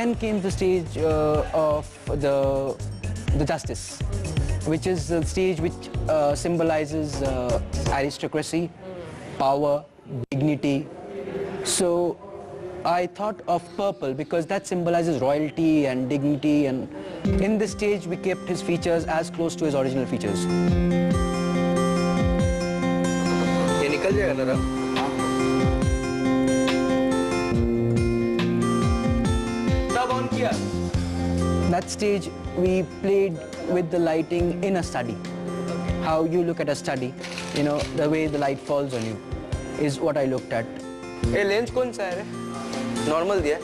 then came the stage of the justice, which is the stage which symbolizes aristocracy, power, dignity. So I thought of purple because that symbolizes royalty and dignity, and in this stage we kept his features as close to his original features. ये निकल जाएगा ना? तब on किया? That stage we played with the lighting in a study. How you look at a study, you know, the way the light falls on you is what I looked at. ये lens कौन सा है? Normal दिया?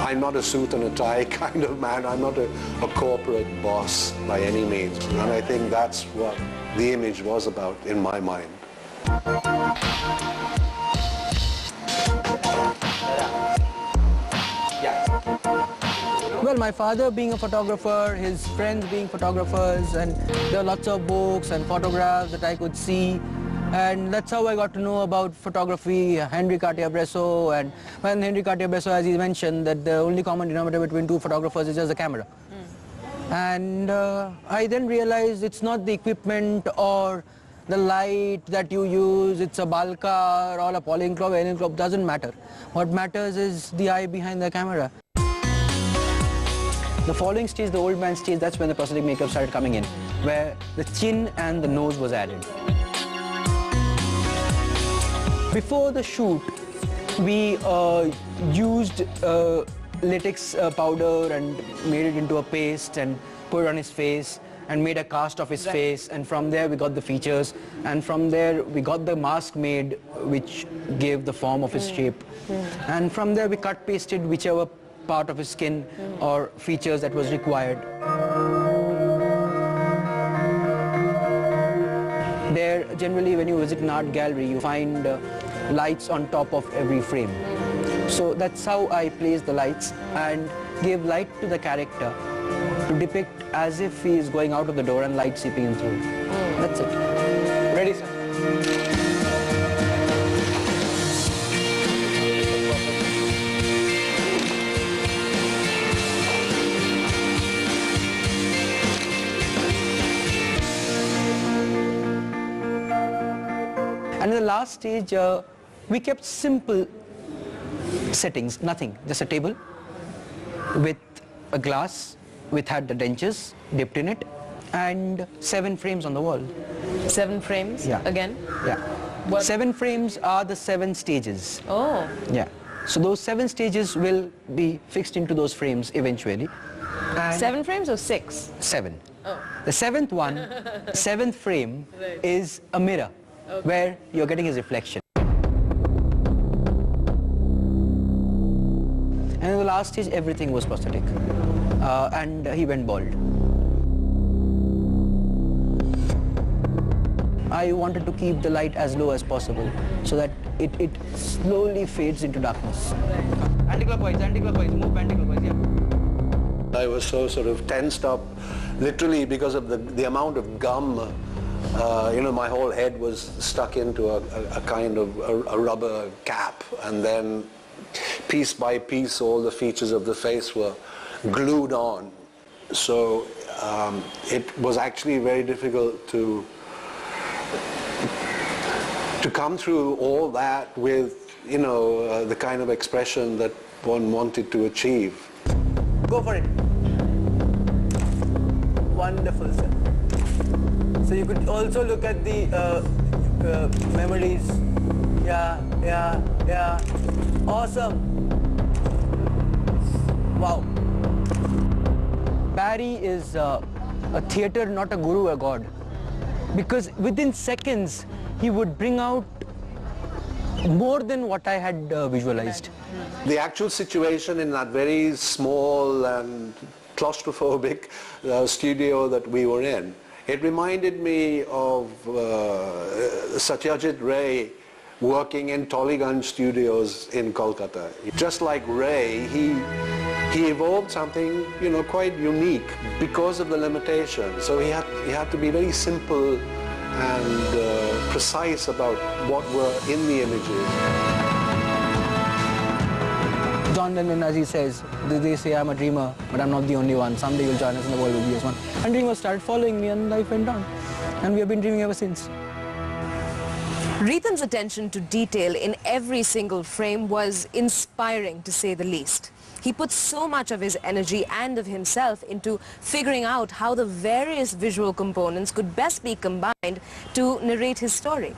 I'm not a suit and a tie kind of man. I'm not a corporate boss by any means. And I think that's what the image was about in my mind. Well, my father being a photographer, his friends being photographers, and there are lots of books and photographs that I could see. And that's how I got to know about photography, Henri Cartier-Bresson. And when Henri Cartier-Bresson, as he mentioned, that the only common denominator between two photographers is just the camera. And I then realized it's not the equipment or the light that you use, it's a Balka or a Polinclop, doesn't matter. What matters is the eye behind the camera. The following stage, the old man stage, that's when the prosthetic makeup started coming in, where the chin and the nose was added. Before the shoot, we used latex powder and made it into a paste and put it on his face and made a cast of his face, and from there we got the features, and from there we got the mask made which gave the form of his shape, and from there we cut pasted whichever part of his skin or features that was required. There, generally, when you visit an art gallery, you find lights on top of every frame. So that's how I placed the lights and gave light to the character to depict as if he is going out of the door and light seeping in through. That's it. Ready, sir? And in the last stage, we kept simple settings, nothing, just a table with a glass which had the dentures dipped in it and 7 frames on the wall. 7 frames? Yeah. Again? Yeah. What? 7 frames are the 7 stages. Oh. Yeah. So those 7 stages will be fixed into those frames eventually. And 7 frames or 6? 7. Oh. The 7th one, 7th frame is a mirror where you're getting his reflection. And in the last stage, everything was prosthetic. And he went bald. I wanted to keep the light as low as possible so that it slowly fades into darkness. Anti-clockwise, move anti-clockwise, yeah. I was so sort of tensed up, literally because of the amount of gum. You know, my whole head was stuck into a kind of a rubber cap, and then piece by piece all the features of the face were glued on. So it was actually very difficult to come through all that with, you know, the kind of expression that one wanted to achieve. Go for it. Wonderful, sir. So you could also look at the memories. Yeah. Awesome. Wow. Barry is a theater, not a guru, a god. Because within seconds, he would bring out more than what I had visualized. The actual situation in that very small and claustrophobic studio that we were in, it reminded me of Satyajit Ray working in Tollygunge Studios in Kolkata. Just like Ray, he evolved something, you know, quite unique because of the limitations. So he had to be very simple and precise about what were in the images. John Lennon, as he says, they say I'm a dreamer, but I'm not the only one. Someday you'll join us and the world will be as one. And dreamers started following me and life went on. And we have been dreaming ever since. Rhythm's attention to detail in every single frame was inspiring, to say the least. He put so much of his energy and of himself into figuring out how the various visual components could best be combined to narrate his story.